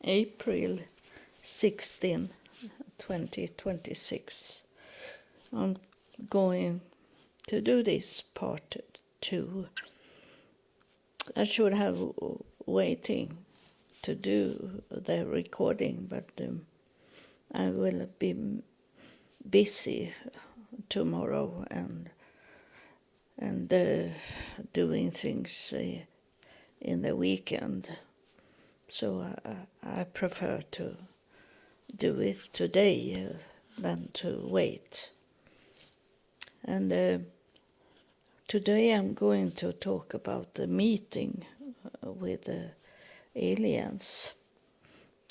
April 16, 2026. I'm going to do this part 2. I should have waiting to do the recording, but I will be busy tomorrow and doing things in the weekend. So I prefer to do it today than to wait. And today I'm going to talk about the meeting with the aliens.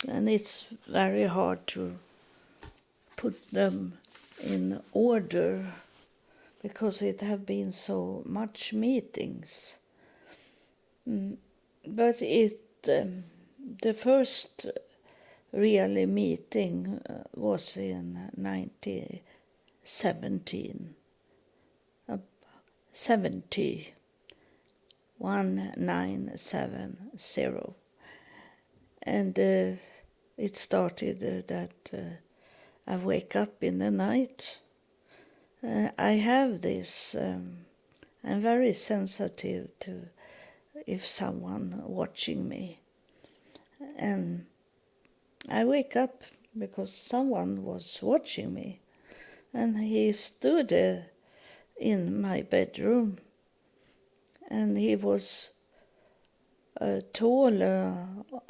And it's very hard to put them in order because it have been so much meetings. But the first really meeting was in 1917. 1970. And it started that I wake up in the night. I have this, I'm very sensitive to if someone watching me. And I wake up because someone was watching me. And he stood in my bedroom. And he was tall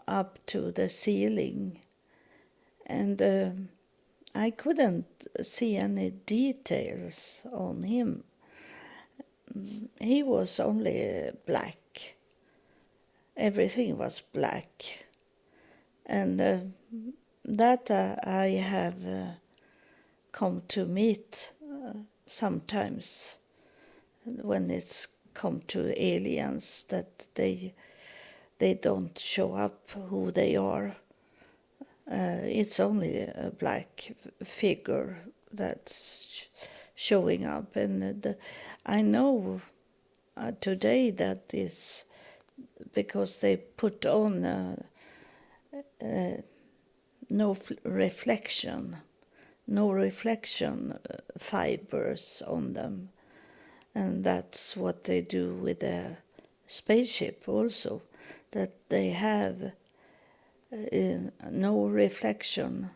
up to the ceiling. And I couldn't see any details on him. He was only black. Everything was black. And that I have come to meet sometimes when it's come to aliens, that they don't show up who they are. It's only a black figure that's showing up. And I know today that is because they put on no reflection fibers on them. And that's what they do with the spaceship also, that they have no reflection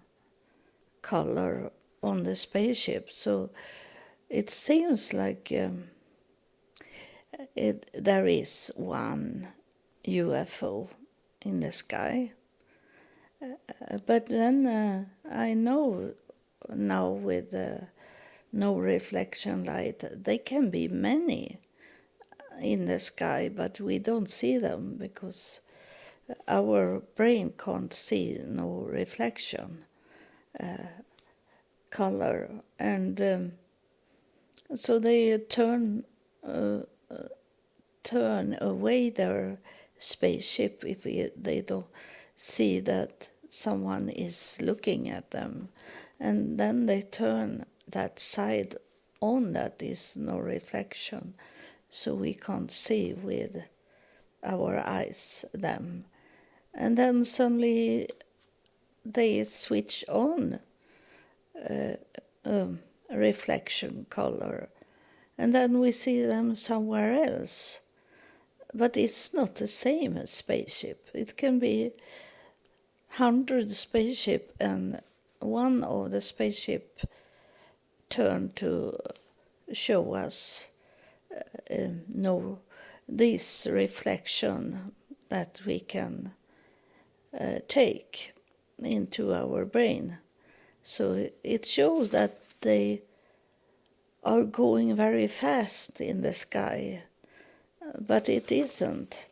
color on the spaceship. So it seems like there is one UFO in the sky. But then I know now with no reflection light, they can be many in the sky, but we don't see them because our brain can't see no reflection color. And so they turn away their spaceship if they don't see that someone is looking at them. And then they turn that side on that is no reflection, so we can't see with our eyes them. And then suddenly they switch on reflection color, and then we see them somewhere else. But it's not the same as spaceship. It can be 100 spaceship, and one of the spaceship turn to show us this reflection that we can take into our brain. So it shows that they are going very fast in the sky, but it isn't.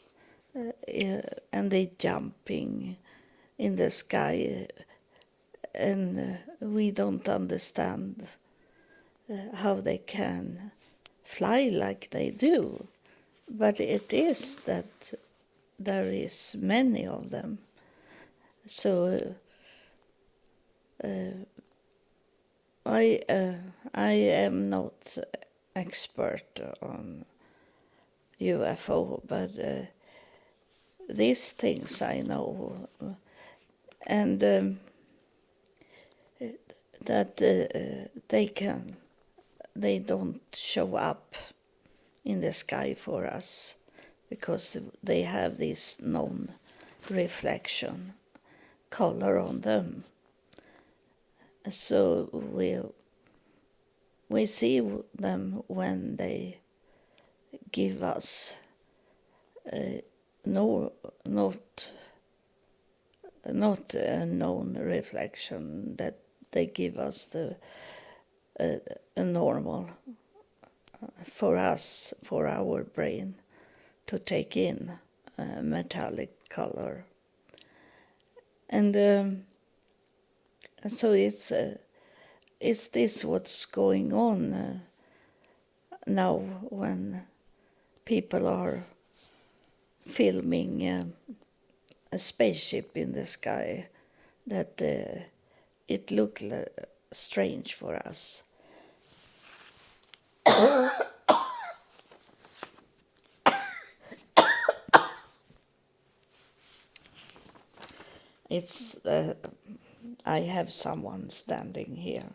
And they jumping in the sky, and we don't understand how they can fly like they do. But it is that there is many of them. So I am not expert on UFO, but these things I know. and that they don't show up in the sky for us because they have this non-reflection color on them. So we see them when they give us not a known reflection, that they give us a normal for us, for our brain to take in metallic color. And so is this what's going on now when people are filming a spaceship in the sky, that it looked strange for us? It's I have someone standing here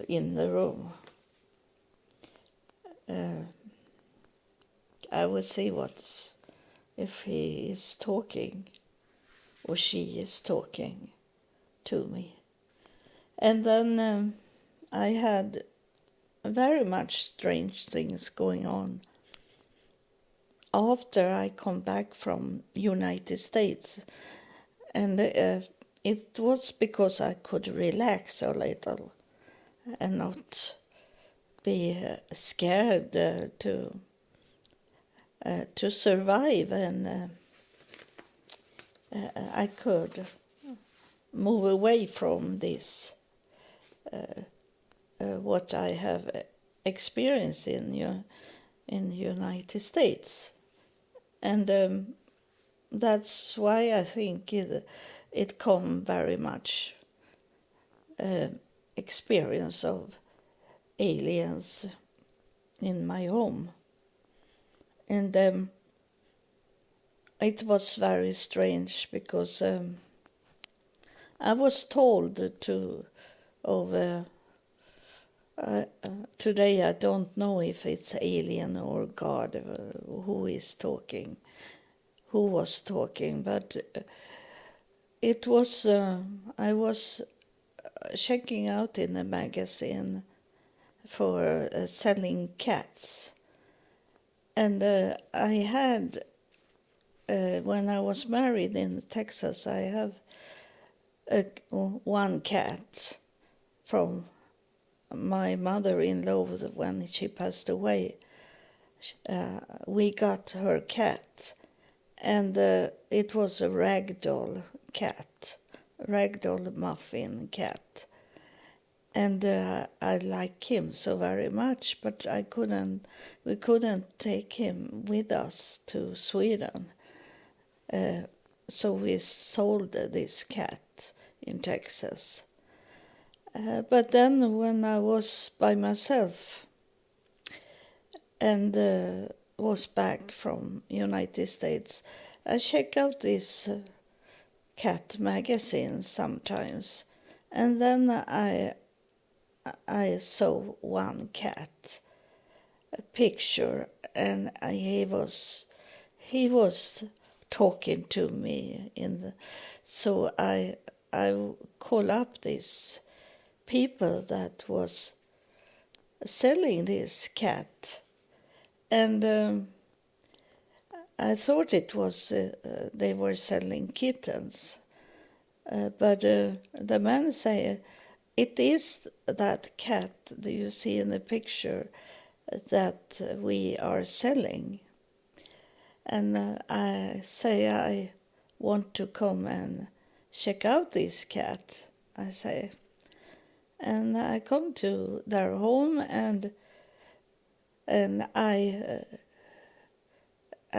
in the room. I will see if he is talking or she is talking to me. And then I had very much strange things going on after I come back from United States. And it was because I could relax a little and not be scared to survive, and I could move away from this, what I have experienced in the United States. And that's why I think it come very much experience of aliens in my home. And it was very strange because I was told today I don't know if it's alien or God who was talking, but it was I was checking out in a magazine for selling cats, and I had when I was married in Texas, I have one cat from my mother-in-law. When she passed away, we got her cat, and it was a Ragdoll cat, Ragdoll muffin cat. And I like him so very much, but we couldn't take him with us to Sweden. So we sold this cat in Texas. But then when I was by myself and was back from United States, I check out this cat magazine sometimes, and then I saw one cat, a picture, and he was talking to me so I call up these people that was selling this cat, and I thought it was they were selling kittens, but the man say it is that cat that you see in the picture that we are selling. And I say I want to come and check out this cat, I say. And I come to their home, and I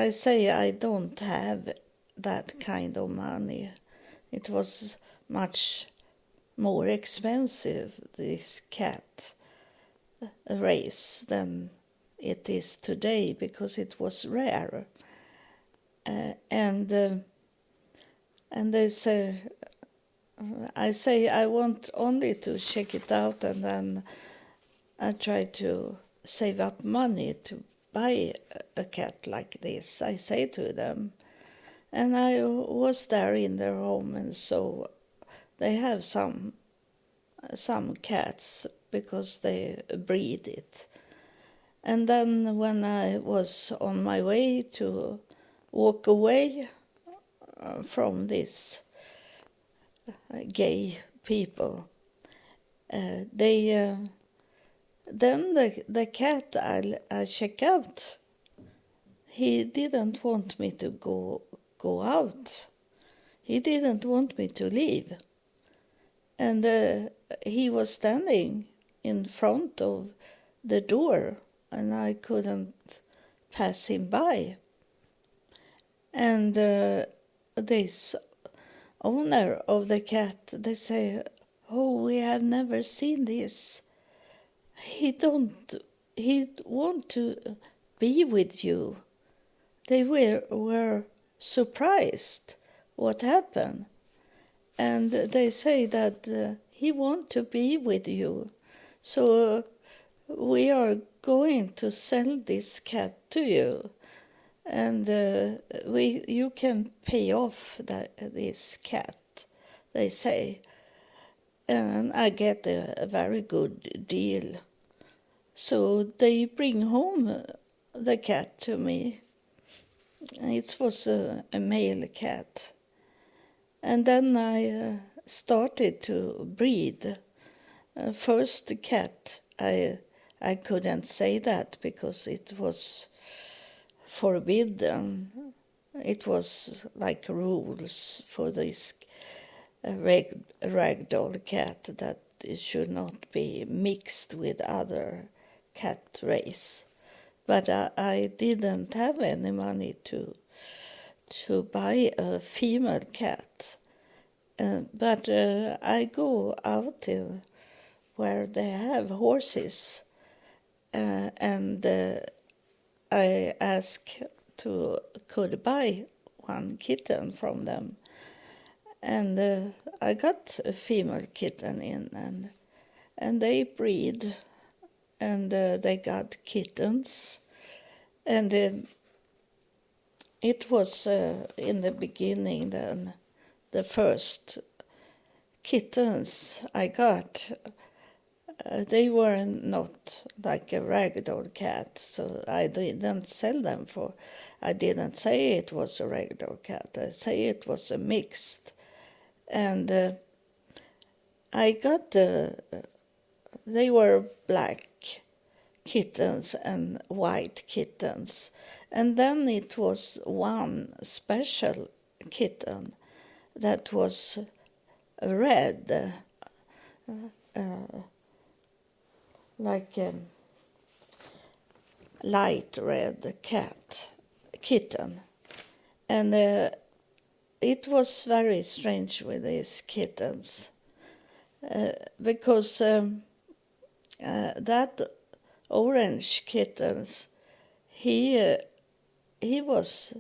say I don't have that kind of money. It was much more expensive, this cat race, than it is today, because it was rare. And And they say, I say I want only to check it out, and then I try to save up money to buy a cat like this, I say to them. And I was there in their home, and so they have some cats because they breed it. And then when I was on my way to walk away from these gay people, they then the cat I check out, he didn't want me to go out. He didn't want me to leave. And he was standing in front of the door, and I couldn't pass him by. And this owner of the cat, they say, "Oh, we have never seen this. He want to be with you." They were surprised what happened. And they say that he want to be with you. So we are going to sell this cat to you. And you can pay off this cat, they say. And I get a very good deal. So they bring home the cat to me. It was a male cat. And then I started to breed. First cat, I couldn't say that because it was forbidden. It was like rules for this Ragdoll cat that it should not be mixed with other cat race. But I didn't have any money to buy a female cat. But I go out where they have horses, and I ask could buy one kitten from them. And I got a female kitten in, and they breed, and they got kittens. And it was in the beginning then, the first kittens I got, they were not like a ragdoll cat, so I didn't sell them for. I didn't say it was a ragdoll cat. I say it was a mixed, and I got they were black kittens and white kittens, and then it was one special kitten that was red, like a light red kitten. And it was very strange with these kittens because that orange kittens, he was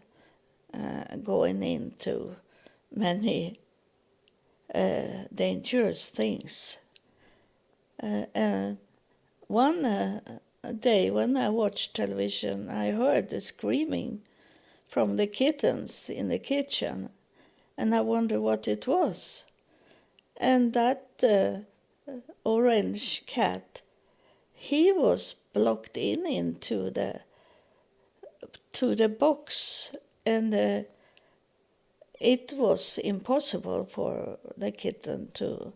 going into many dangerous things. One day when I watched television, I heard the screaming from the kittens in the kitchen, and I wondered what it was. And that orange cat, he was blocked into the box, and it was impossible for the kitten to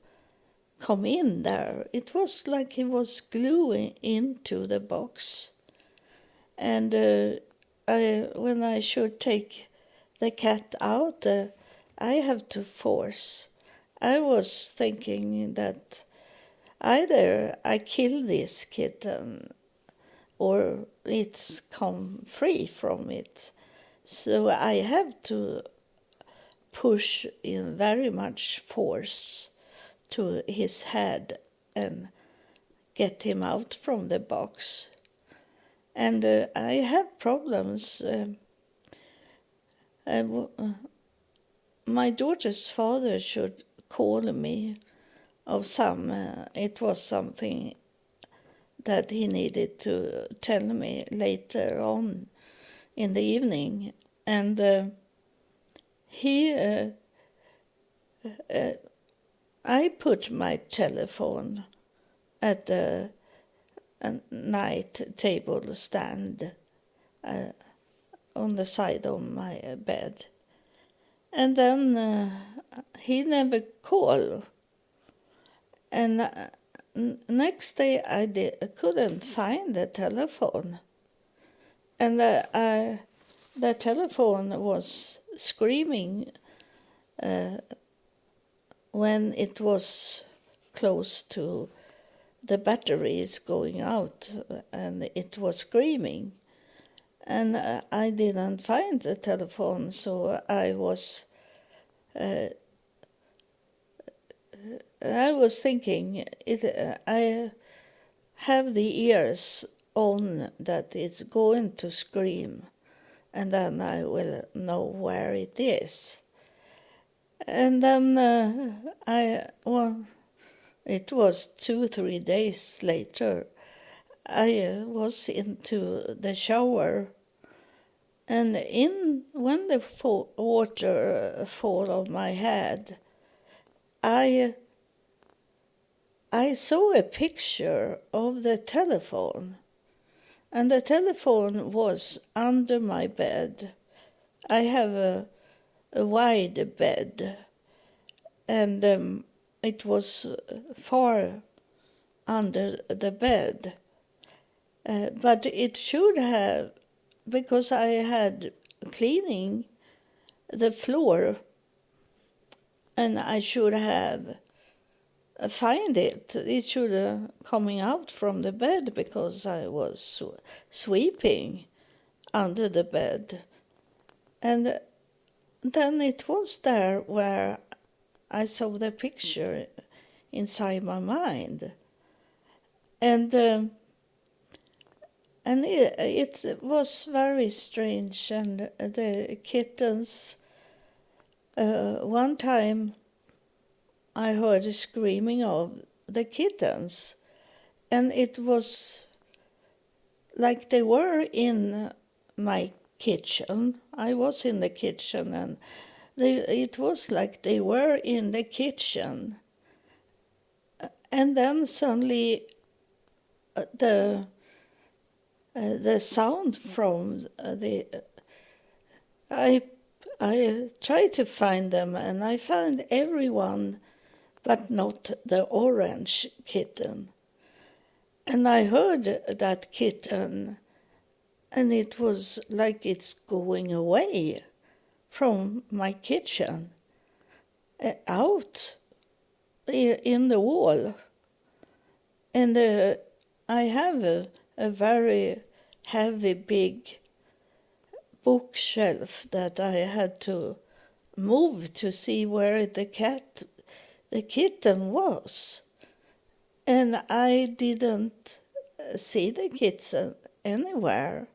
come in there. It was like he was gluing into the box. And when I should take the cat out, I have to force. I was thinking that either I kill this kitten or it's come free from it. So I have to push in very much force to his head and get him out from the box. And I have problems. my daughter's father should call me of it was something that he needed to tell me later on in the evening. And I put my telephone at a night table stand on the side of my bed. And then he never called. And next day I couldn't find the telephone. And the telephone was screaming when it was close to the batteries going out, and it was screaming. And I didn't find the telephone, so I was thinking, I have the ears on that it's going to scream, and then I will know where it is. And then it was 2-3 days later, I was into the shower, and when the water fall on my head, I saw a picture of the telephone, and the telephone was under my bed. I have a wide bed, and it was far under the bed. But it should have, because I had cleaning the floor, and I should have find it. It should have coming out from the bed because I was sweeping under the bed. And then it was there where I saw the picture inside my mind. And it was very strange. And the kittens, one time I heard a screaming of the kittens, and it was like they were in my kitchen. I was in the kitchen, and it was like they were in the kitchen. And then suddenly the sound from I tried to find them, and I found everyone but not the orange kitten. And I heard that kitten, and it was like it's going away from my kitchen, out in the wall. And I have a very heavy, big bookshelf that I had to move to see where the kitten was. And I didn't see the kitten anywhere.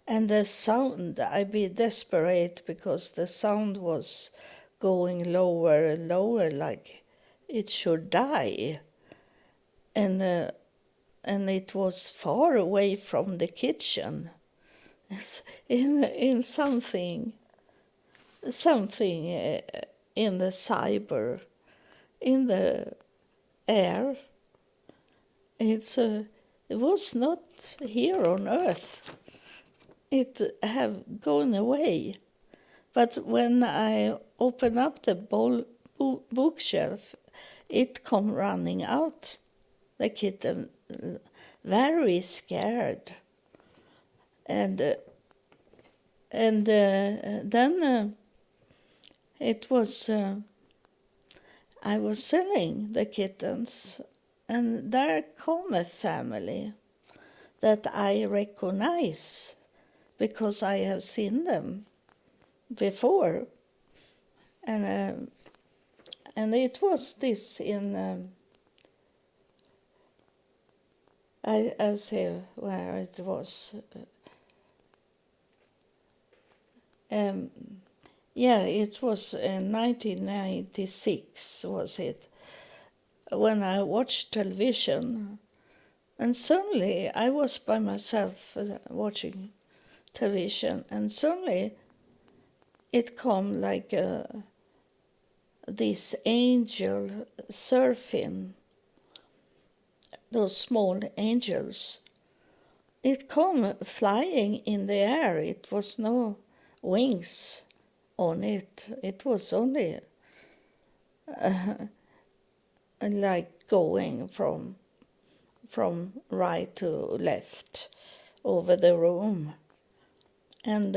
And the sound, I'd be desperate because the sound was going lower and lower, like it should die. And it was far away from the kitchen. It's in something in the cyber, in the air. It was not here on Earth. It have gone away. But when I open up the bookshelf, it come running out. The kitten, very scared. And then it was, I was selling the kittens, and there come a family that I recognize because I have seen them before. And it was this in, I'll say where it was. Yeah, it was 1996, was it, when I watched television. And suddenly I was by myself watching television, and suddenly it come like this angel surfing, those small angels. It come flying in the air. It was no wings on it. It was only like going from right to left over the room. And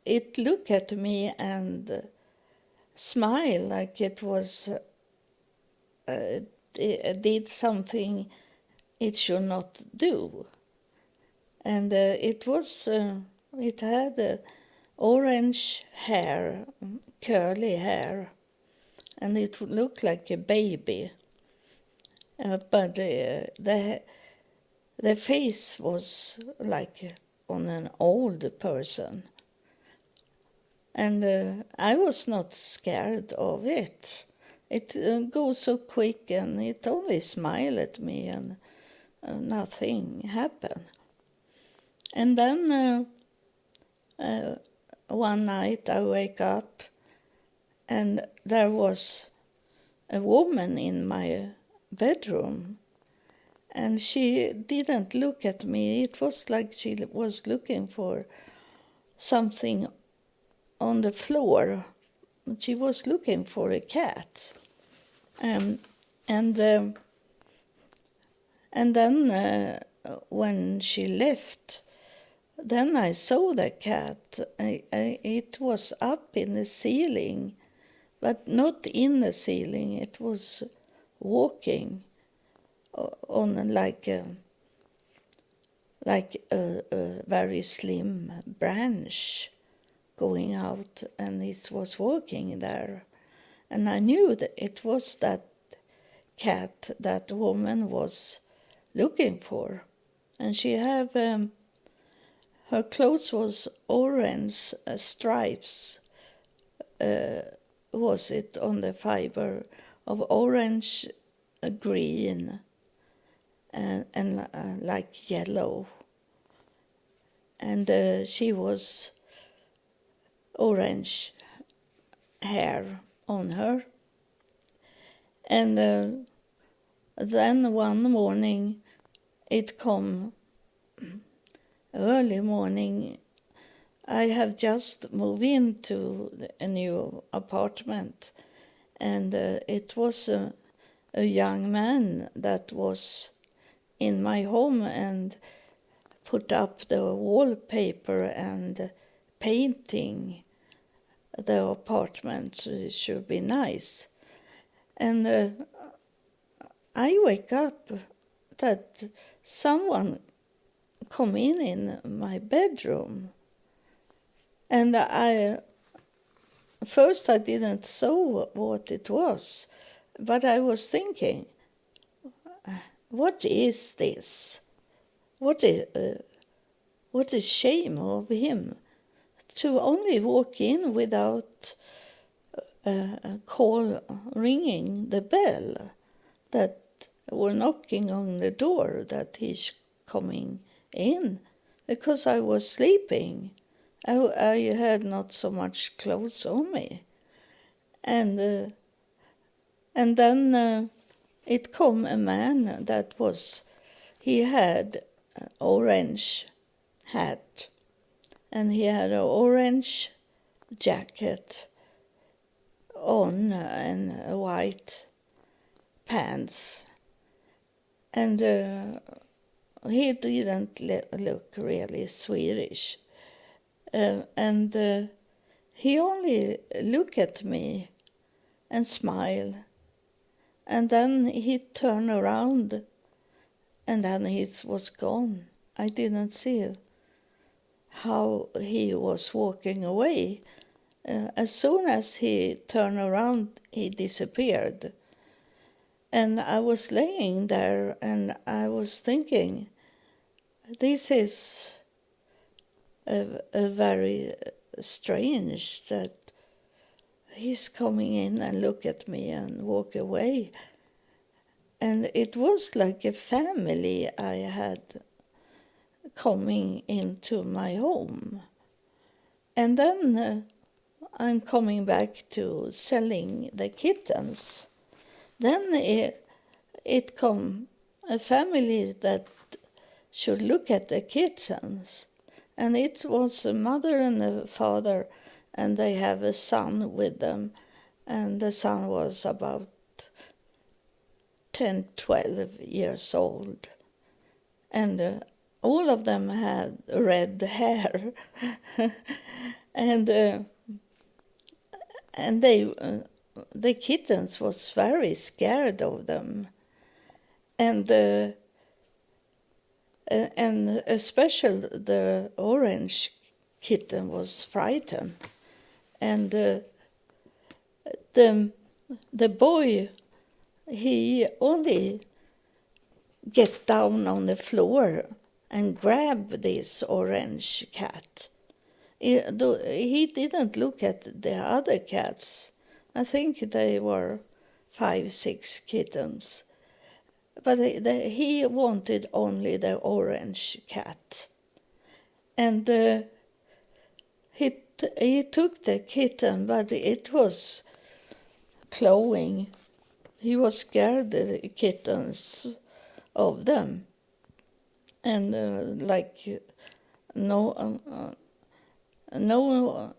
it looked at me and smiled like it was it did something it should not do. And it had orange hair, curly hair, and it looked like a baby. But the face was like on an old person. And I was not scared of it. It goes so quick, and it only smiled at me, and nothing happened. And then one night I wake up, and there was a woman in my bedroom, and she didn't look at me. It was like she was looking for something on the floor. She was looking for a cat. And then when she left, then I saw the cat. It was up in the ceiling, but not in the ceiling. It was walking on like a very slim branch going out, and it was walking there. And I knew that it was that cat that woman was looking for. And she have her clothes was orange stripes, was it on the fiber of orange, green, and like yellow. And she was orange hair on her. And then one morning, it come early morning. I have just moved into a new apartment, and it was a young man that was in my home and put up the wallpaper and painting the apartment so it should be nice. And I wake up that someone come in my bedroom, and first I didn't saw what it was, but I was thinking, what is this? What a shame of him to only walk in without ringing the bell that were knocking on the door that he's coming in, because I was sleeping. I had not so much clothes on me, and then it come a man that he had an orange hat, and he had an orange jacket on and white pants, and he didn't look really Swedish, and he only looked at me and smiled, and then he turned around, and then he was gone. I didn't see how he was walking away. As soon as he turned around, he disappeared. And I was laying there, and I was thinking, this is a very strange that he's coming in and look at me and walk away. And it was like a family I had coming into my home. And then I'm coming back to selling the kittens. Then it come a family that should look at the kittens. And it was a mother and a father, and they have a son with them. And the son was about 10, 12 years old. And all of them had red hair. and the kittens was very scared of them. And especially the orange kitten was frightened. And the boy, he only get down on the floor and grab this orange cat. He didn't look at the other cats. I think they were 5, 6 kittens. But he wanted only the orange cat. And he took the kitten, but it was clawing. He was scared, the kittens, of them. And no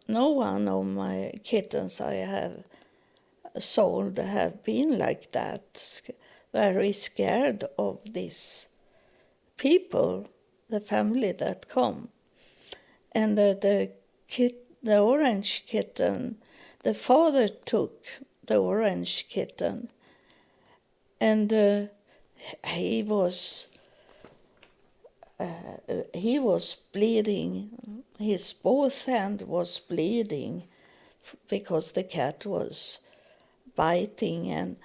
one of my kittens I have sold have been like that, very scared of these people, the family that come. And the orange kitten, the father took the orange kitten, and he was bleeding. His both hand was bleeding because the cat was biting and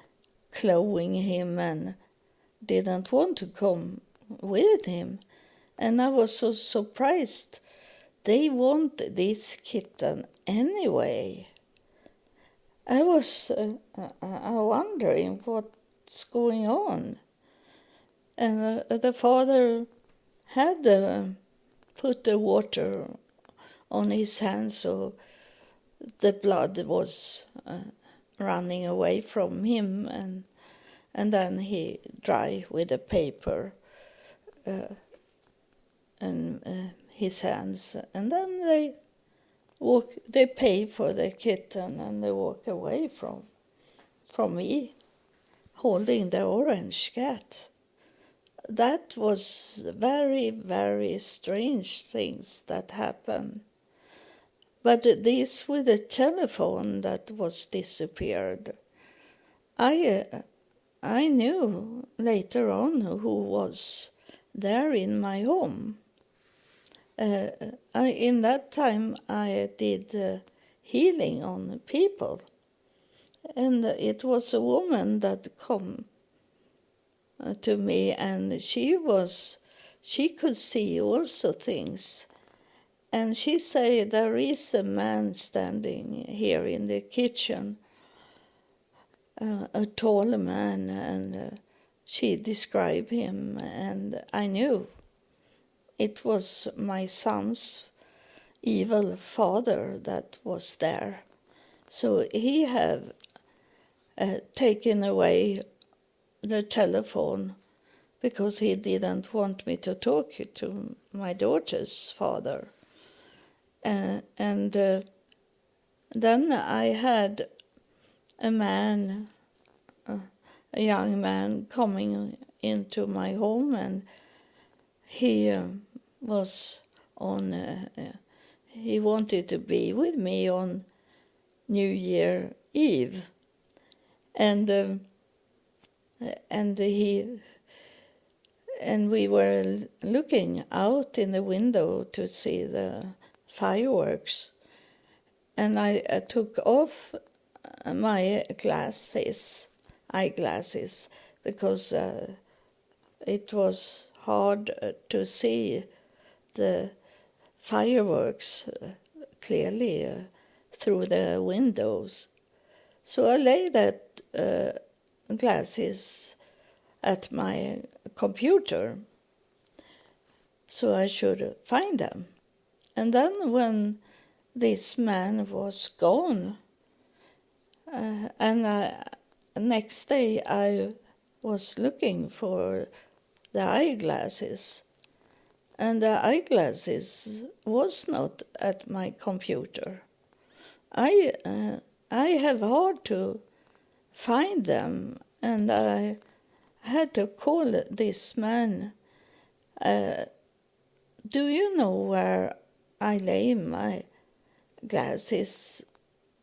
clawing him and didn't want to come with him. And I was so surprised. They want this kitten anyway. I was wondering what's going on. And the father had put the water on his hand so the blood was running away from him, and then he dry with a paper and his hands, and then they pay for the kitten and they walk away from me holding the orange cat. That was very, very strange things that happened. But this with the telephone that was disappeared, I knew later on who was there in my home. In that time I did healing on people, and it was a woman that come to me, and she could see also things. And she said, there is a man standing here in the kitchen, a tall man, and she described him, and I knew it was my son's evil father that was there. So he have taken away the telephone because he didn't want me to talk to my daughter's father. And then I had a young man coming into my home, and he was on. He wanted to be with me on New Year Eve, and we were looking out in the window to see the fireworks, and I took off my eyeglasses, because it was hard to see the fireworks clearly through the windows. So I lay that glasses at my computer so I should find them. And then when this man was gone, next day I was looking for the eyeglasses, and the eyeglasses was not at my computer. I have hard to find them, and I had to call this man. Do you know where I lay my glasses?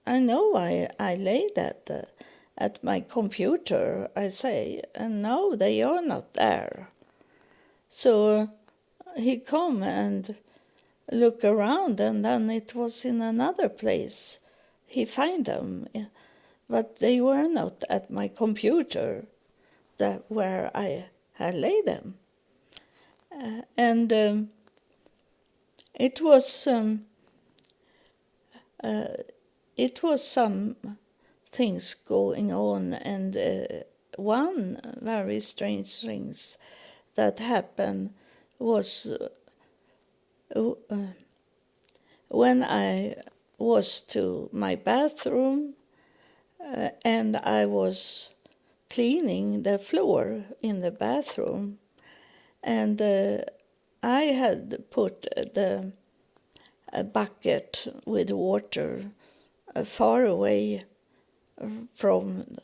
I know I lay that at my computer, I say, and now they are not there. So he come and look around, and then it was in another place. He find them, but they were not at my computer, where I had laid them. And it was some things going on, and one very strange things that happened was when I was to my bathroom and I was cleaning the floor in the bathroom, and I had put a bucket with water far away from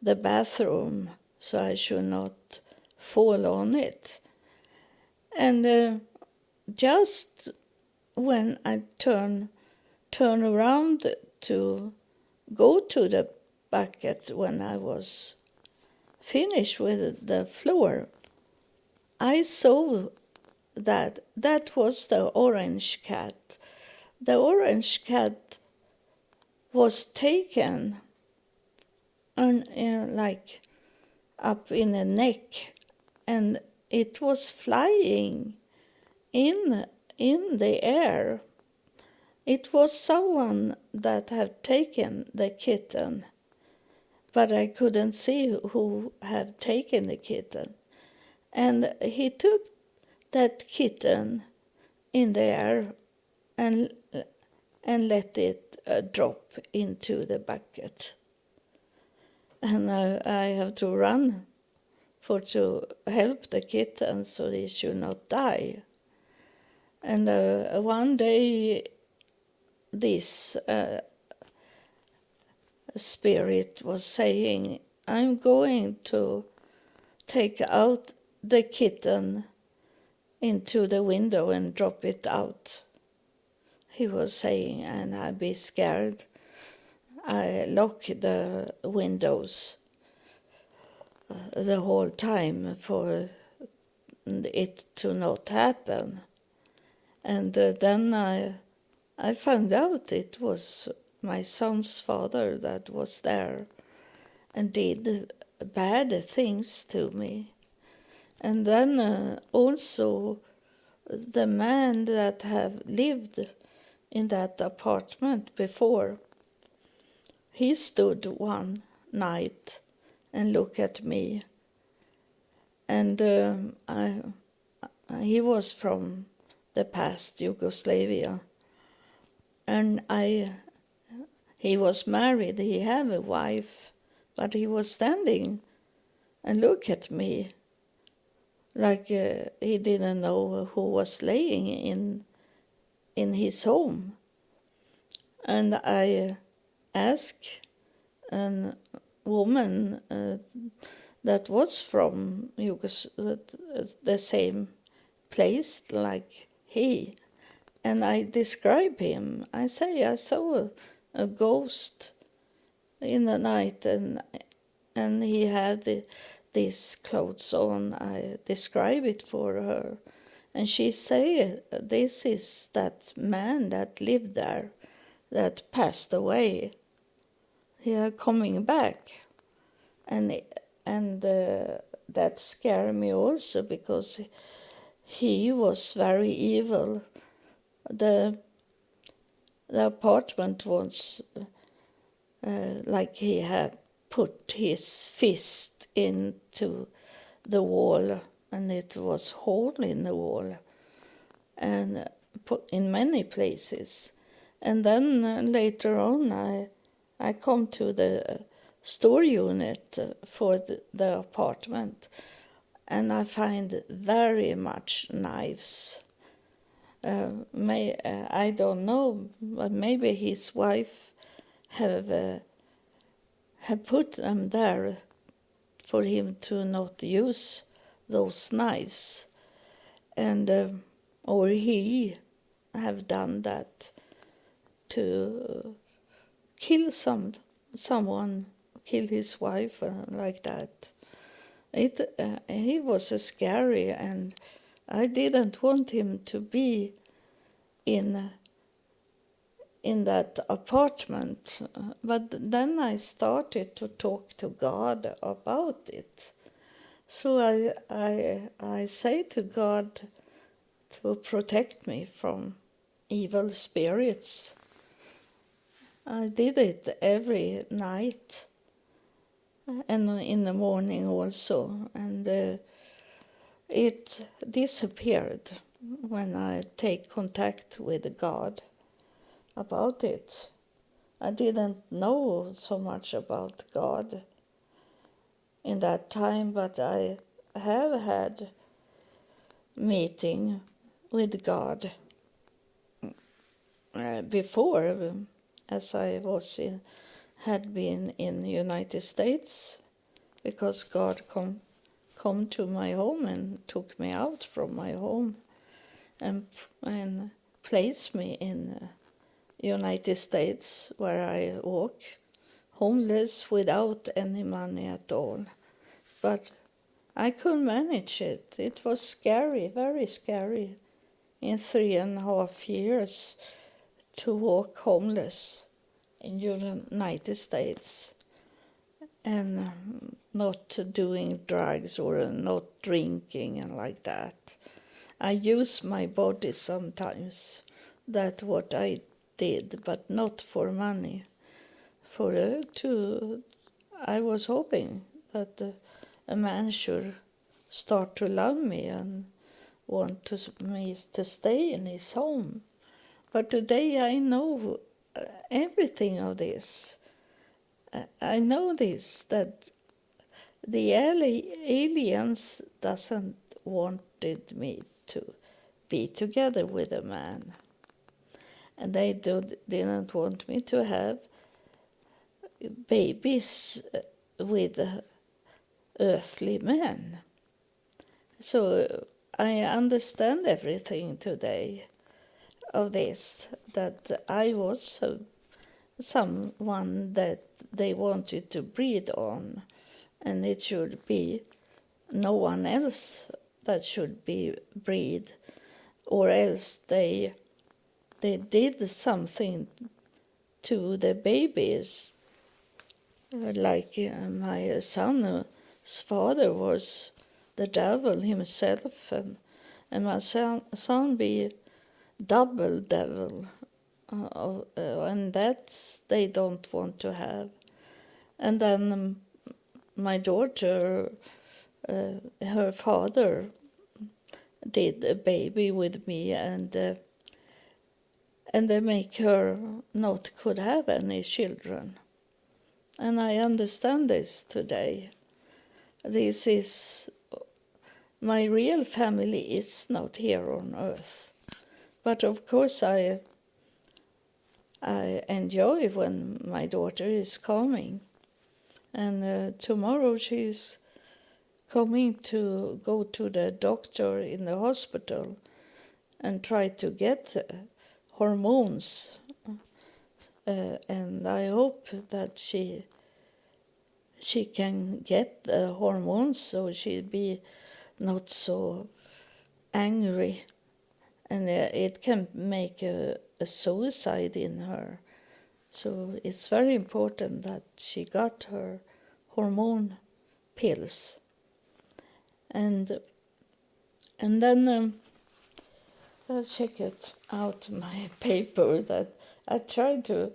the bathroom so I should not fall on it. And just when I turn around to go to the bucket, when I was finished with the floor, I saw that was the orange cat. The orange cat was taken like up in the neck, and it was flying in the air. It was someone that had taken the kitten, but I couldn't see who had taken the kitten. And he took that kitten in the air and let it drop into the bucket. And I have to run to help the kitten so he should not die. And one day this spirit was saying, I'm going to take out the kitten into the window and drop it out. He was saying, and I'd be scared. I lock the windows the whole time for it to not happen. And then I found out it was my son's father that was there and did bad things to me. And then also the man that have lived in that apartment before, he stood one night and looked at me. And he was from the past Yugoslavia. And he was married, he had a wife, but he was standing and looked at me like he didn't know who was laying in his home. And I asked a woman that was from the same place like he, and I describe him. I say I saw a ghost in the night, and he had these clothes on. I describe it for her, and she say this is that man that lived there that passed away. He are coming back, and that scared me also because he was very evil. The apartment was like he had put his fist into the wall, and it was hole in the wall, and put in many places. And then later on, I come to the store unit for the apartment, and I find very much knives. I don't know, but maybe his wife have put them there for him to not use those knives, and or he have done that to kill someone, kill his wife like that. He was scary, and I didn't want him to be in that apartment. But then I started to talk to God about it. So I say to God to protect me from evil spirits. I did it every night and in the morning also, and it disappeared when I take contact with God about it. I didn't know so much about God in that time, but I have had meeting with God before, as I had been in the United States, because God come to my home and took me out from my home and placed me in United States, where I walk homeless without any money at all. But I could manage it. It was scary, very scary, in 3.5 years to walk homeless in United States and not doing drugs or not drinking and like that. I use my body sometimes. That's what I did, but not for money. I was hoping that a man should start to love me and want me to stay in his home. But today I know everything of this. I know this, that the aliens doesn't wanted me to be together with a man. And they didn't want me to have babies with earthly men. So I understand everything today of this, that I was someone that they wanted to breed on, and it should be no one else that should be breed, or else they did something to the babies, like my son's father was the devil himself, and my son be double devil, and that's they don't want to have. And then my daughter, her father did a baby with me, and they make her not could have any children. And I understand this today. This is, my real family is not here on earth. But of course I enjoy when my daughter is coming. And tomorrow she's coming to go to the doctor in the hospital and try to get hormones. And I hope that she can get the hormones so she'll be not so angry, and it can make a suicide in her. So it's very important that she got her hormone pills. And then I'll check it out my paper that I tried to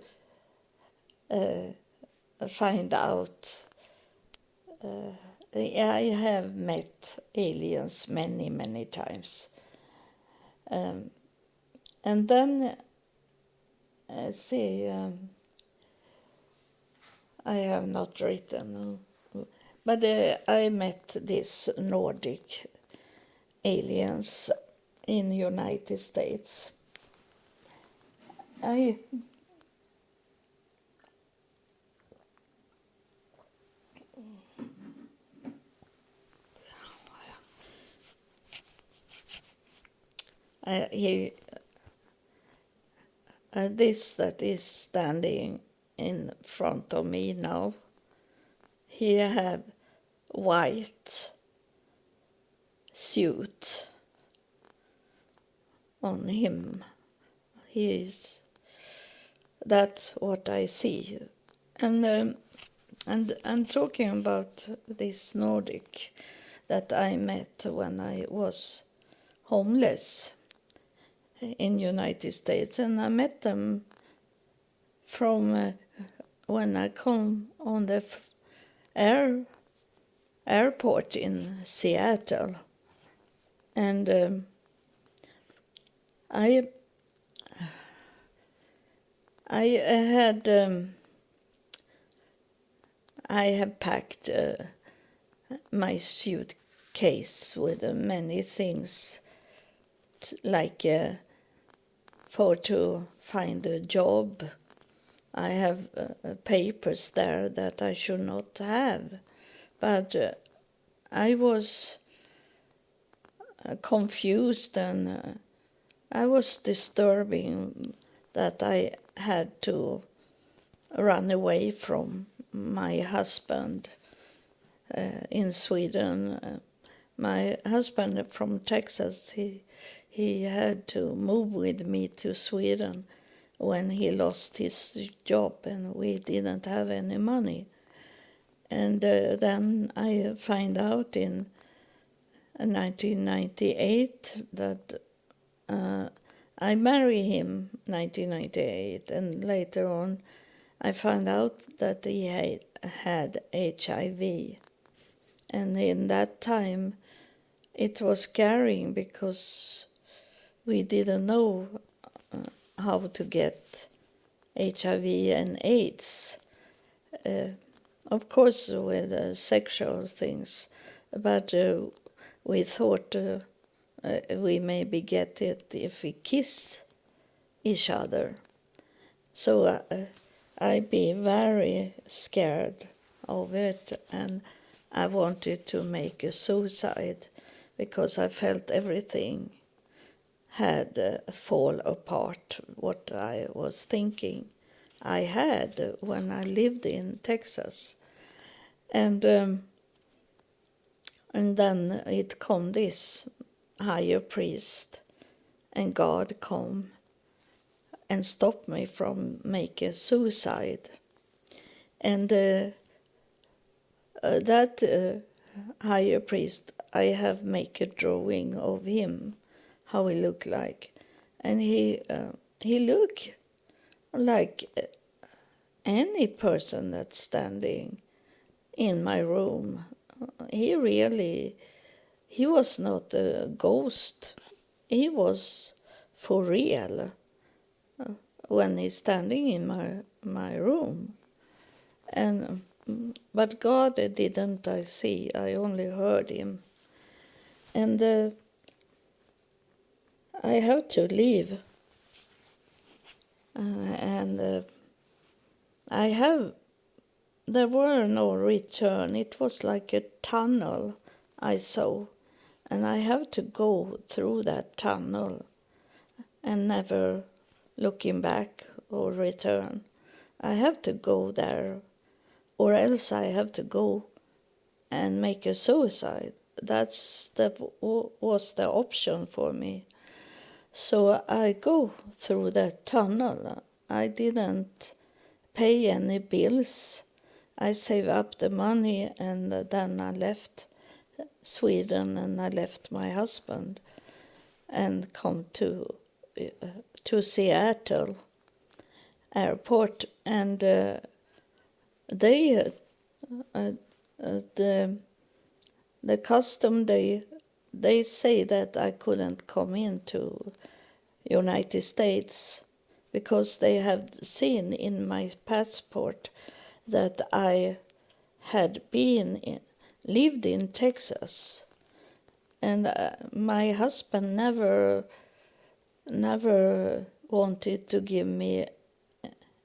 find out. I have met aliens many, many times. And then, I have not written, but I met these Nordic aliens in United States. This that is standing in front of me now, he have white suit on him. That's what I see. And I'm talking about this Nordic that I met when I was homeless in United States, and I met them from when I come on the airport in Seattle, and I have packed my suitcase with many things, like for to find a job. I have papers there that I should not have, but I was confused, and I was disturbing that I had to run away from my husband in Sweden. My husband from Texas, he had to move with me to Sweden when he lost his job and we didn't have any money. And then I find out in 1998 that I married him 1998, and later on I found out that he had HIV. And in that time it was scaring because we didn't know how to get HIV and AIDS. Of course with sexual things, but we thought we maybe get it if we kiss each other. So I'd be very scared of it, and I wanted to make a suicide because I felt everything had fall apart, what I was thinking I had when I lived in Texas. And then it come this higher priest, and God come and stopped me from making suicide. And that higher priest, I have make a drawing of him, how he looked like, and he looked like any person that's standing in my room. He was not a ghost. He was for real when he's standing in my room. And but God didn't I see. I only heard him. And I have to leave. There were no return. It was like a tunnel I saw, and I have to go through that tunnel and never looking back or return. I have to go there, or else I have to go and make a suicide. That was the option for me. So I go through that tunnel. I didn't pay any bills. I saved up the money, and then I left Sweden, and I left my husband and come to Seattle airport. And they the custom, they say that I couldn't come into United States because they have seen in my passport that I had lived in Texas, and my husband never wanted to give me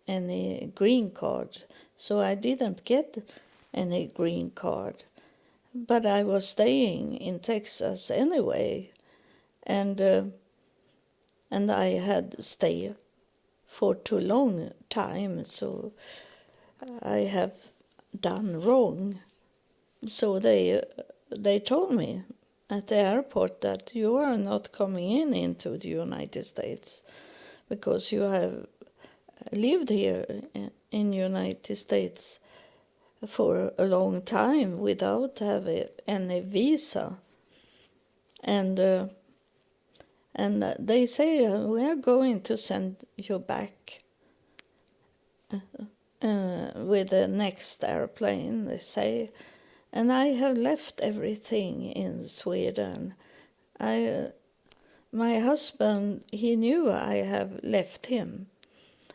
any green card, so I didn't get any green card. But I was staying in Texas anyway, and I had stayed for too long time, so I have done wrong. So they told me at the airport that you are not coming into the United States because you have lived here in United States for a long time without having any visa. And they say, we are going to send you back with the next airplane, they say. And I have left everything in Sweden. My husband, he knew I have left him.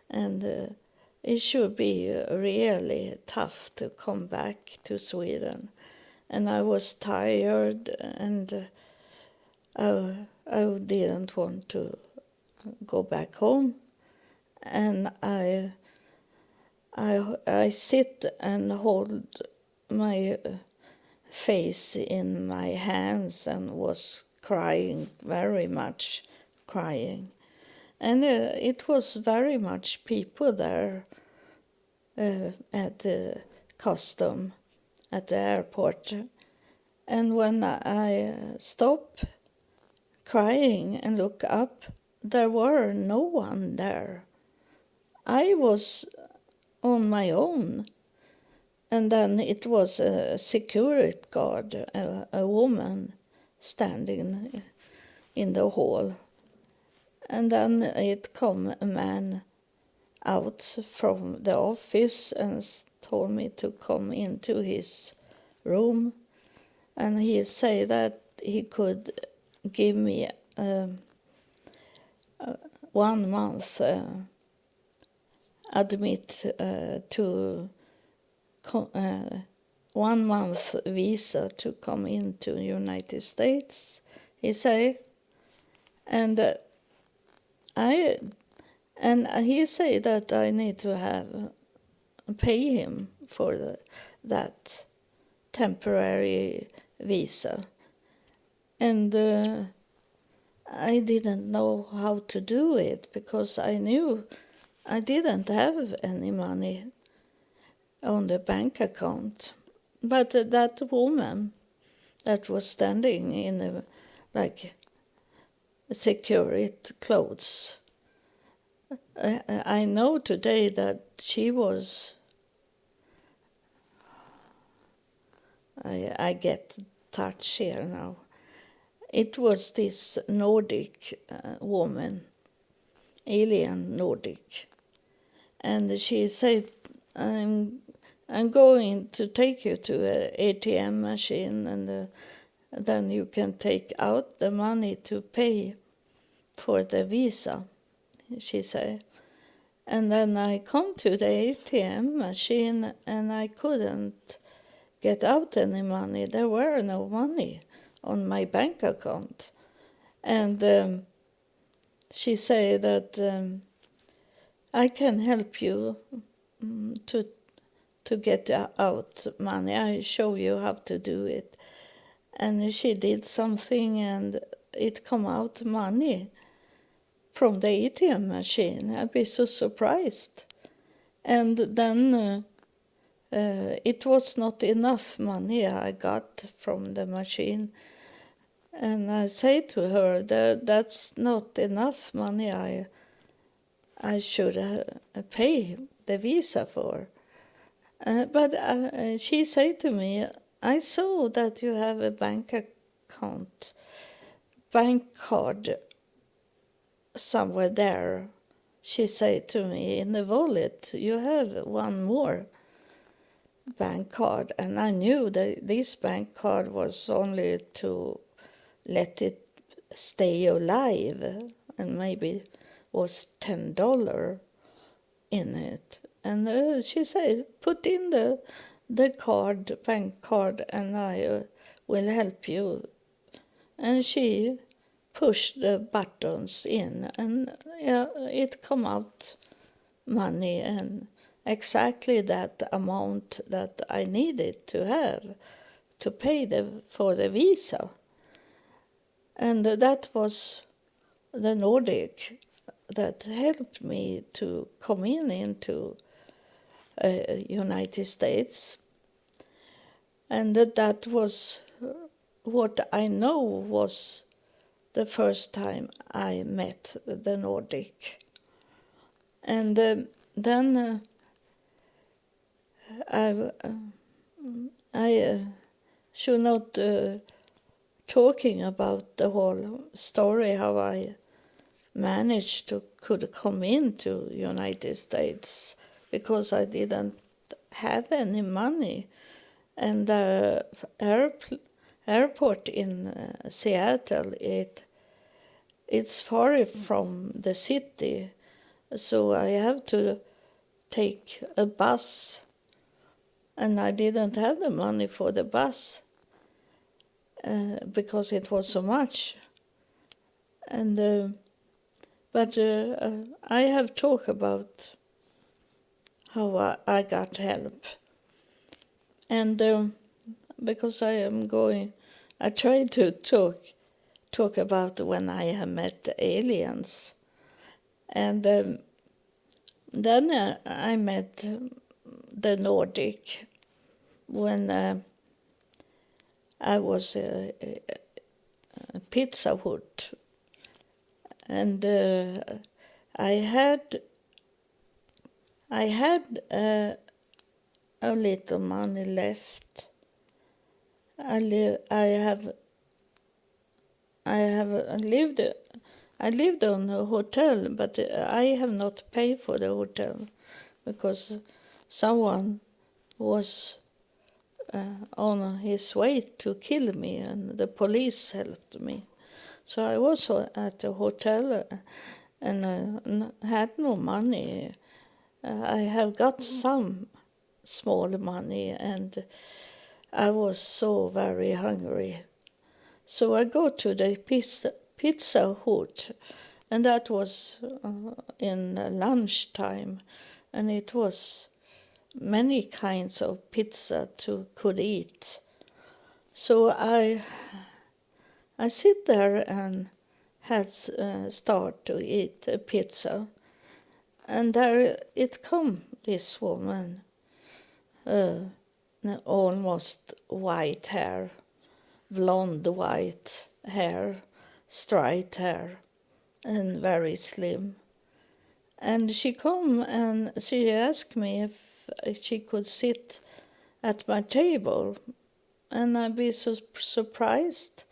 And it should be really tough to come back to Sweden. And I was tired, and I didn't want to go back home. And I sit and hold my face in my hands and was crying, very much crying. And it was very much people there at the custom at the airport. And when I stopped crying and looked up, there were no one there. I was on my own. And then it was a security guard, a woman standing in the hall. And then it come a man out from the office and told me to come into his room. And he said that he could give me 1 month admit to 1 month visa to come into the United States, he say. And he say that I need to pay him for that temporary visa. And I didn't know how to do it because I knew I didn't have any money on the bank account. But that woman that was standing in security clothes, I know today that she was, I get touch here now. It was this Nordic woman, alien Nordic. And she said, I'm going to take you to an ATM machine, and then you can take out the money to pay for the visa, she said. And then I come to the ATM machine, and I couldn't get out any money. There were no money on my bank account. And she said that I can help you to get out money. I show you how to do it. And she did something, and it come out money from the ATM machine. I'd be so surprised. And then it was not enough money I got from the machine. And I say to her that that's not enough money I should pay the visa for. But she said to me, I saw that you have a bank card somewhere there. She said to me, in the wallet, you have one more. bank card, and I knew that this bank card was only to let it stay alive, and maybe was $10 in it. And she said, put in the bank card, and I will help you. And she pushed the buttons in, and yeah, it come out money, and exactly that amount that I needed to have to pay for the visa. And that was the Nordic that helped me to come into United States. And that was what I know was the first time I met the Nordic. And then I should not talking about the whole story, how I managed to could come into United States, because I didn't have any money, and the airport in Seattle, it's far from the city, so I have to take a bus, and I didn't have the money for the bus because it was so much. And but I have talked about how I got help, and because I try to talk about when I have met the aliens, and then I met the Nordic when I was a Pizza Hut, and I had a little money left. I lived on a hotel, but I have not paid for the hotel because someone was on his way to kill me, and the police helped me. So I was at the hotel and had no money. I have got some small money, and I was so very hungry. So I go to the Pizza Hut, and that was in lunchtime, and it was many kinds of pizza could eat. So I sit there and had start to eat a pizza, and there it come this woman, almost white hair, blonde white hair, straight hair, and very slim. And she come and she asked me if she could sit at my table, and I'd be so surprised.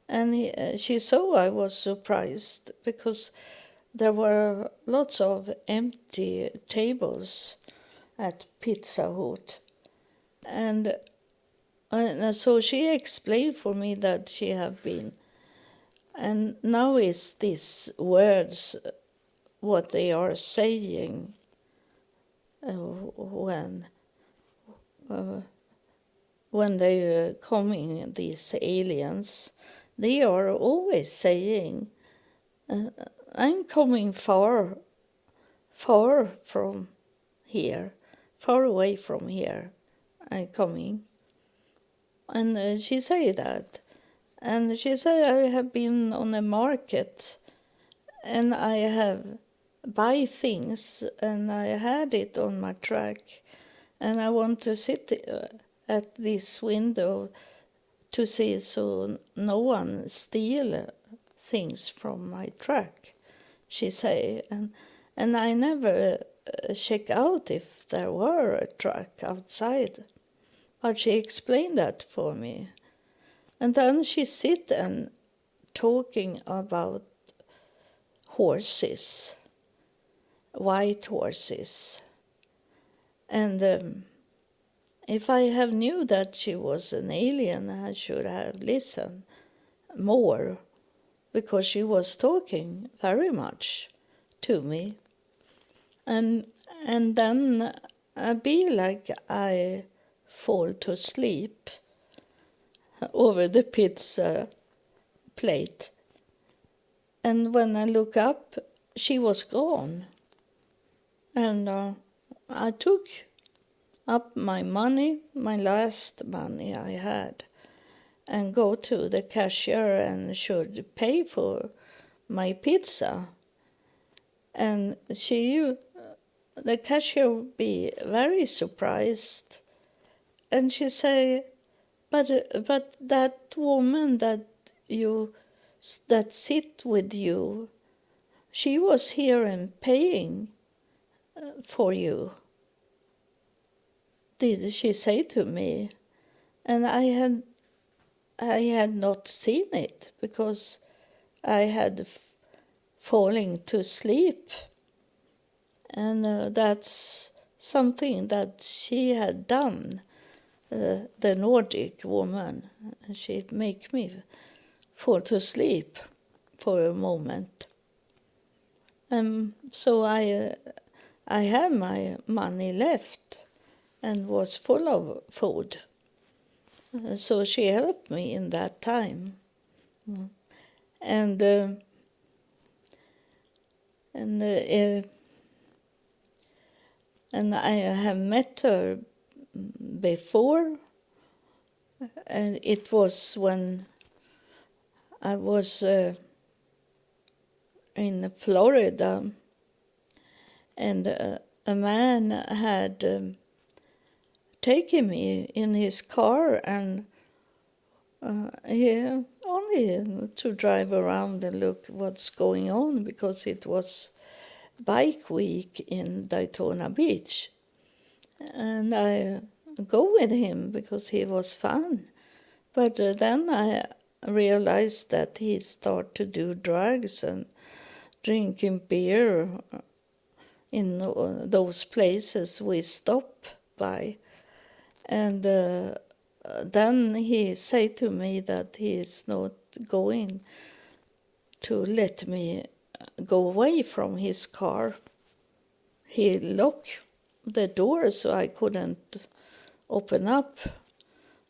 And she saw I was surprised because there were lots of empty tables at Pizza Hut. And so she explained for me that she had been. And now it's these words, what they are saying when they coming, these aliens. They are always saying, I'm coming far from here, far away from here, I'm coming. And she said that. And she said, I have been on a market, and I have buy things, and I had it on my truck, and I want to sit at this window to see so no one steal things from my truck, she say. And I never check out if there were a truck outside. But she explained that for me. And then she sit and talking about horses, white horses. And if I have knew that she was an alien, I should have listened more, because she was talking very much to me. And then I be like I fall to sleep over the pizza plate. And when I look up, she was gone. And I took up my money, my last money I had, and go to the cashier and should pay for my pizza. And the cashier would be very surprised. And she say, but that woman that sit with you, she was here and paying for you, did she say to me. And I had not seen it, because I had falling to sleep. And that's something that she had done, the Nordic woman. She'd make me fall to sleep for a moment. So I had my money left and was full of food. So she helped me in that time. And I have met her before, and it was when I was in Florida, and a man had taken me in his car, and he only to drive around and look what's going on, because it was bike week in Daytona Beach. And I go with him because he was fun. But then I realized that he started to do drugs and drinking beer in those places we stop by. And then he said to me that he is not going to let me go away from his car. He locked the door so I couldn't open up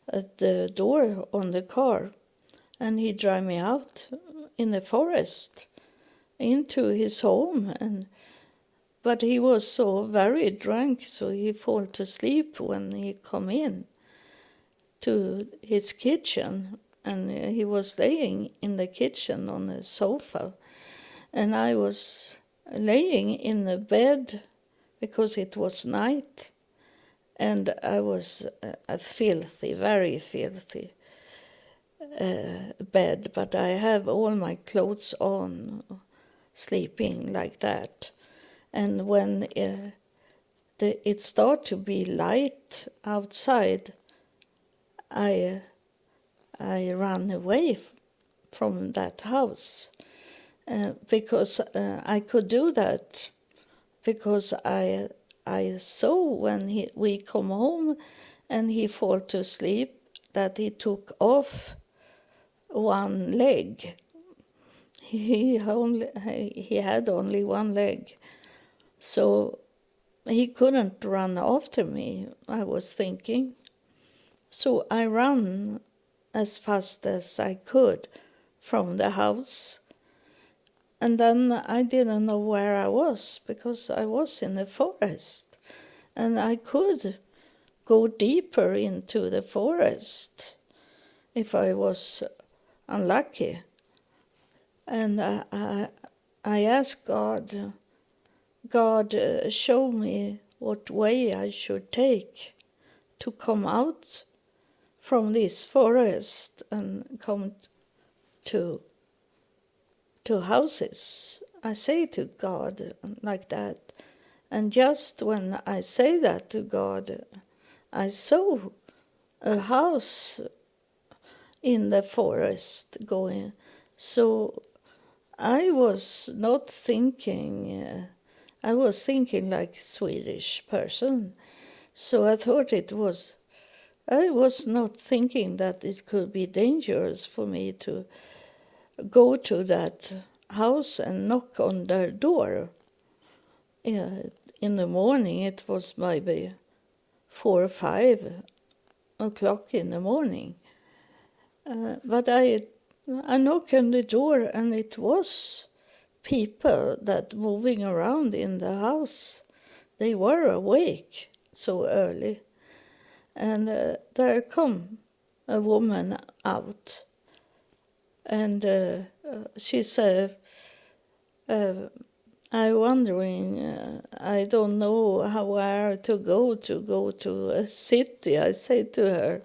the door on the car. And he drove me out in the forest into his home. But he was so very drunk, so he fell to sleep when he come in to his kitchen. And he was laying in the kitchen on a sofa. And I was laying in the bed because it was night. And I was a filthy, very filthy bed. But I have all my clothes on, sleeping like that. And when it started to be light outside, I ran away from that house because I could do that because I saw when we come home and he fall to sleep that he took off one leg. He had only one leg. So he couldn't run after me, I was thinking. So I ran as fast as I could from the house. And then I didn't know where I was because I was in the forest. And I could go deeper into the forest if I was unlucky. And I asked God, show me what way I should take to come out from this forest and come to houses. I say to God like that. And just when I say that to God, I saw a house in the forest going. So I was not thinking... I was thinking like a Swedish person. So I thought it was I was not thinking that it could be dangerous for me to go to that house and knock on their door. In the morning, it was maybe 4 or 5 o'clock in the morning. But I knocked on the door, and it was people that moving around in the house. They were awake so early. And there come a woman out, and she said, I'm wondering, I don't know where to go to a city, I say to her.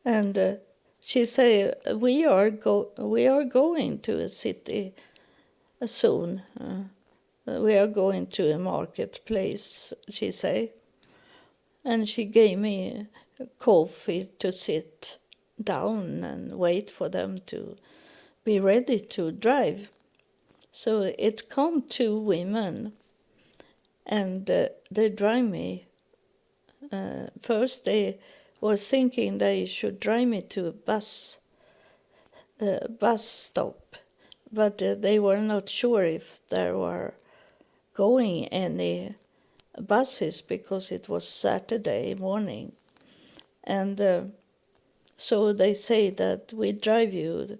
And she say, we are going to a city soon. We are going to a marketplace, she say. And she gave me coffee to sit down and wait for them to be ready to drive. So it come 2 women, and they drive me. First they were thinking they should drive me to a bus stop, but they were not sure if there were going any buses because it was Saturday morning. And so they say that we drive you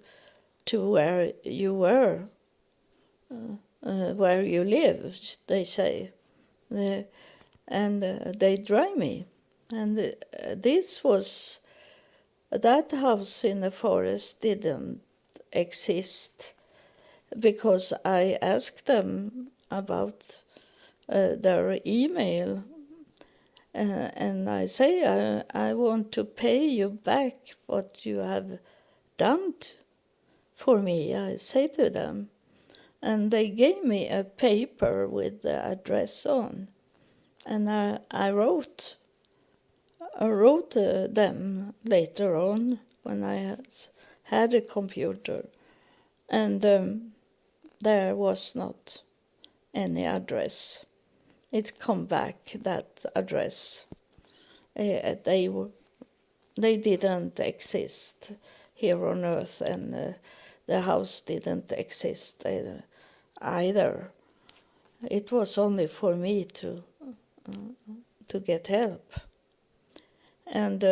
to where you were, where you live, they say. And they drive me. And that house in the forest didn't exist, because I asked them about their email, and I say, I want to pay you back what you have done for me, I say to them. And they gave me a paper with the address on, and I wrote them later on when I had a computer, and there was not any address. It come back, that address. They didn't exist here on Earth, and the house didn't exist either. It was only for me to get help. And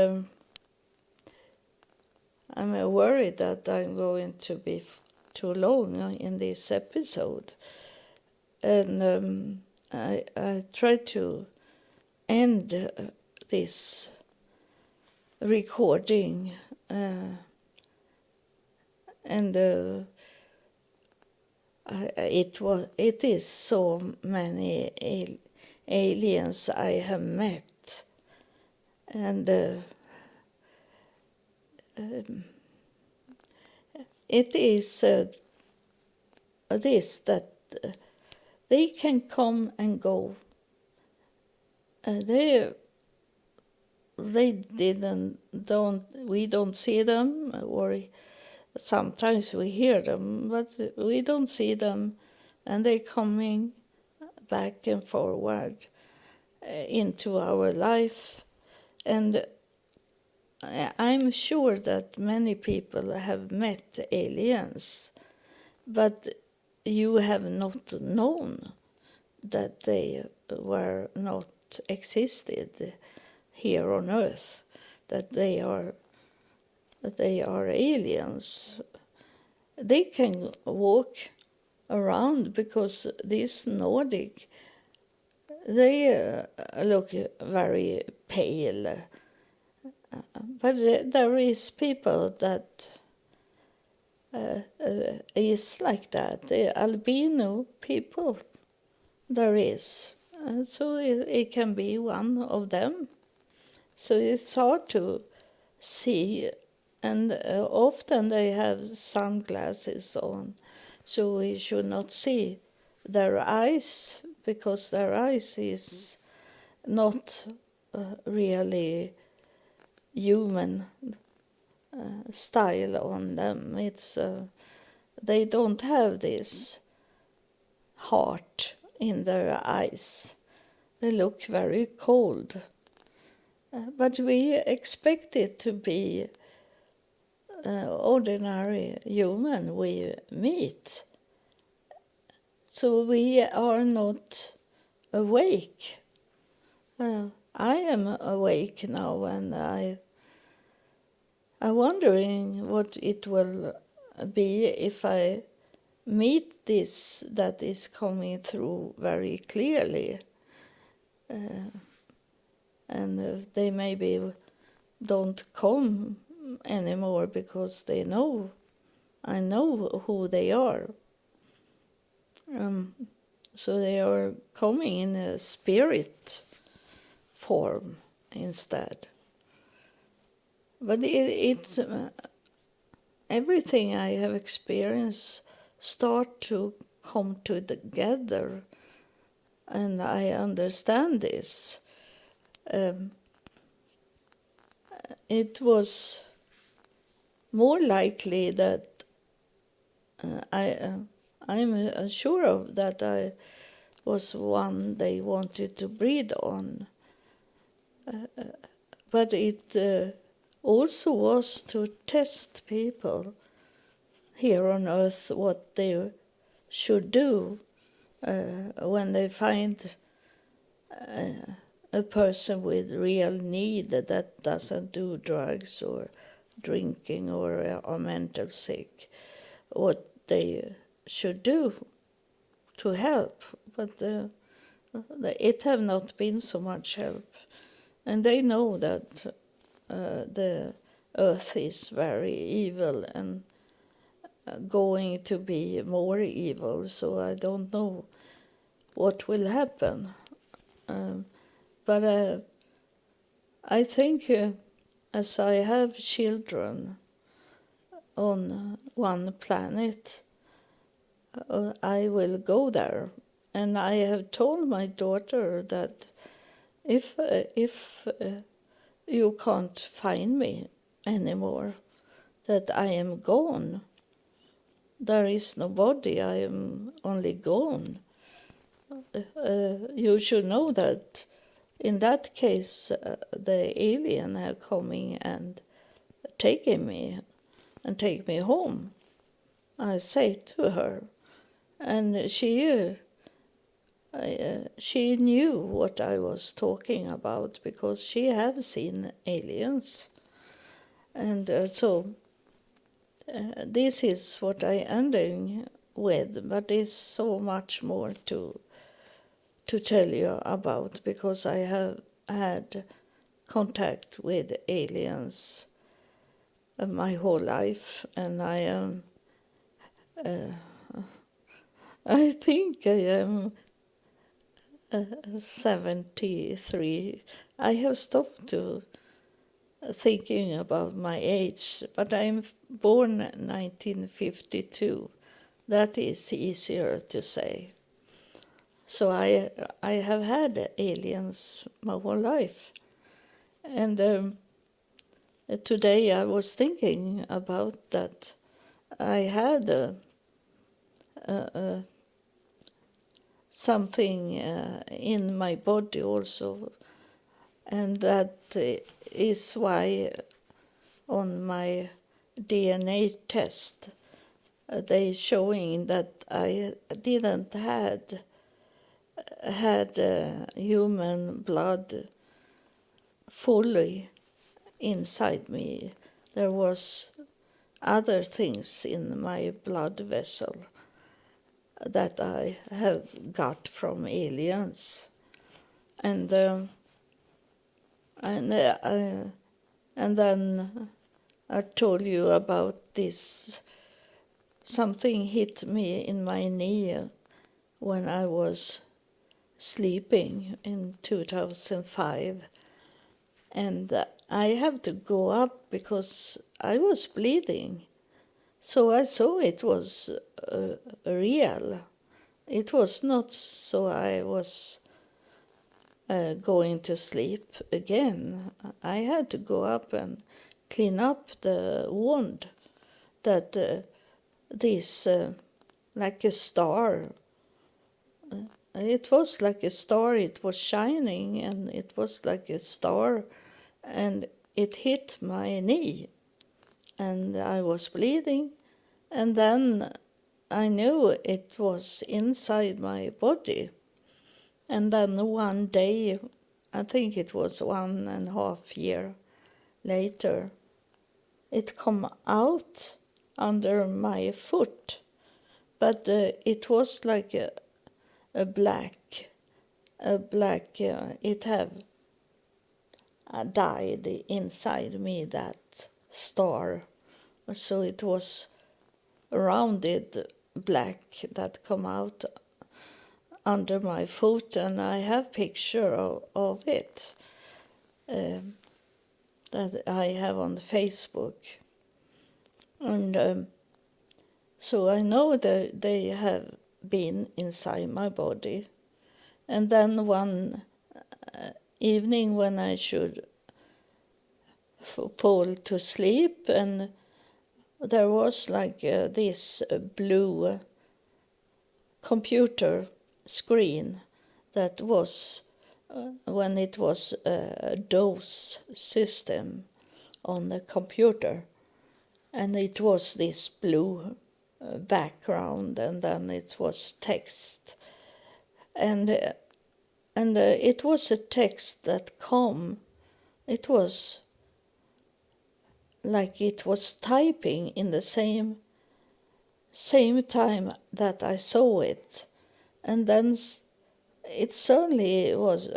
I'm worried that I'm going to be too long in this episode. And I try to end this recording, and it is so many aliens I have met, and it is this, that they can come and go. We don't see them, or sometimes we hear them, but we don't see them, and they're coming back and forward into our life. And I'm sure that many people have met aliens, but you have not known that they were not existed here on Earth, that they are aliens. They can walk around, because these Nordic, they look very pale. But there is people that is like that. The albino people, there is. So it can be one of them. So it's hard to see, and often they have sunglasses on, so we should not see their eyes, because their eyes is not really human style on them. It's they don't have this heart in their eyes. They look very cold. But we expect it to be ordinary human we meet. So we are not awake. I am awake now, and I'm wondering what it will be if I meet this that is coming through very clearly. And they maybe don't come anymore because I know who they are. So they are coming in a spirit form instead. But it's everything I have experienced start to come together, and I understand this. It was more likely that I'm sure of that I was one they wanted to breed on. But it also was to test people here on earth what they should do when they find a person with real need that doesn't do drugs or drinking or are mental sick, what they should do to help. But it have not been so much help. And they know that the earth is very evil and going to be more evil, so I don't know what will happen. But I think as I have children on one planet, I will go there. And I have told my daughter that if you can't find me anymore, that I am gone. There is nobody, I am only gone. You should know that in that case, the alien are coming and taking me and take me home, I say to her. And she knew what I was talking about because she have seen aliens. And so this is what I ending with, but there's so much more to tell you about because I have had contact with aliens my whole life, and I am I think I am 73. I have stopped to thinking about my age, but I'm born 1952. That is easier to say. So I have had aliens my whole life. And today I was thinking about that. I had something in my body also, and that is why on my DNA test they showing that I didn't had human blood fully inside me. There was other things in my blood vessel that I have got from aliens, and then I told you about this. Something hit me in my knee when I was sleeping in 2005, and I have to go up because I was bleeding. So I saw it was real. It was not so I was going to sleep again. I had to go up and clean up the wound that this, like a star, it was like a star, it was shining, and it was like a star and it hit my knee, and I was bleeding, and then I knew it was inside my body. And then one day, I think it was 1.5 years later, it come out under my foot, but it was like a black, it have died inside me, that star. So it was rounded black that come out under my foot, and I have picture of it that I have on Facebook. And so I know that they have been inside my body. And then one evening when I should fall to sleep, and there was like this blue computer screen that was when it was a DOS system on the computer, and it was this blue background, and then it was text, and it was a text that it was like it was typing in the same time that I saw it. And then it suddenly was,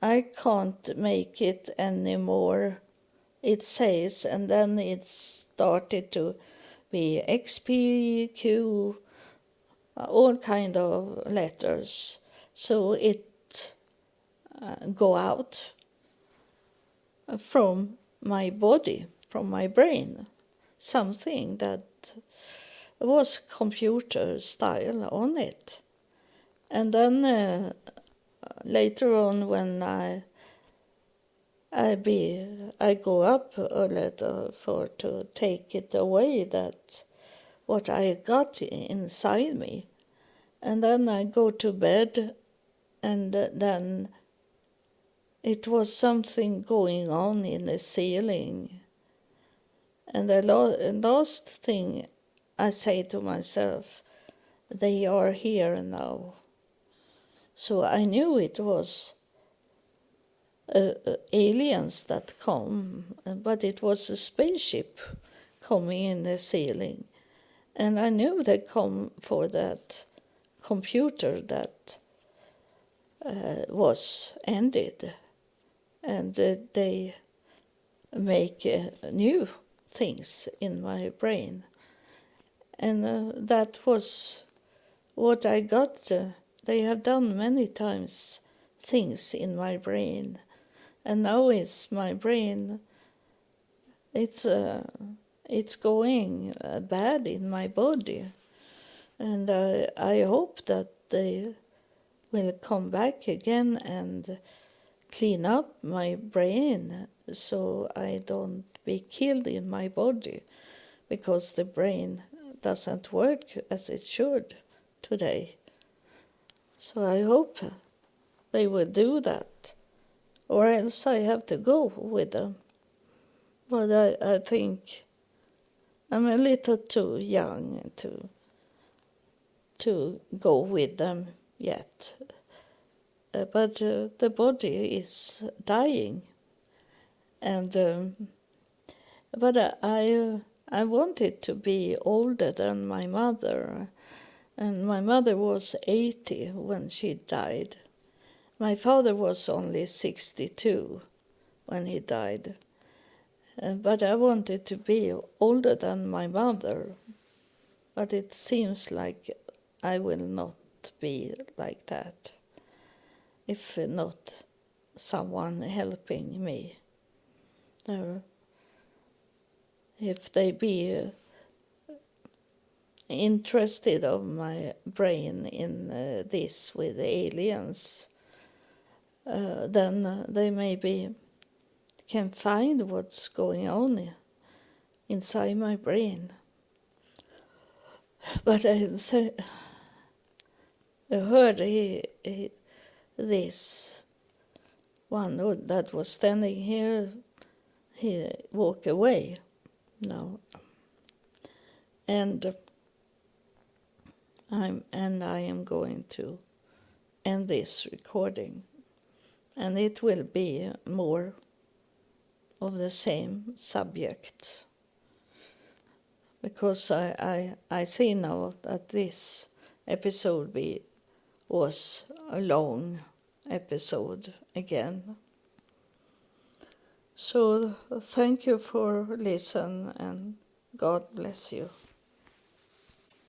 I can't make it anymore, it says, and then it started to be XPQ, all kind of letters. So it go out from my body, from my brain, something that was computer style on it. And then later on, when I go up a little to take it away, that what I got inside me, and then I go to bed, and then it was something going on in the ceiling. And the last thing I say to myself, they are here now. So I knew it was aliens that come, but it was a spaceship coming in the ceiling. And I knew they come for that computer that was ended. And they make new things in my brain. And that was what I got. They have done many times things in my brain. And now it's my brain, it's going bad in my body. And I hope that they will come back again and clean up my brain so I don't be killed in my body, because the brain doesn't work as it should today. So I hope they will do that, or else I have to go with them. But I think I'm a little too young to go with them yet. But the body is dying, and but I wanted to be older than my mother, and my mother was 80 when she died. My father was only 62 when he died, but I wanted to be older than my mother, but it seems like I will not be like that, if not someone helping me. If they be interested of my brain in this with aliens, then they maybe can find what's going on inside my brain. But I heard this one that was standing here, he walked away now. And I am going to end this recording. And it will be more of the same subject. Because I see now that this episode was a long episode again. So thank you for listening, and God bless you.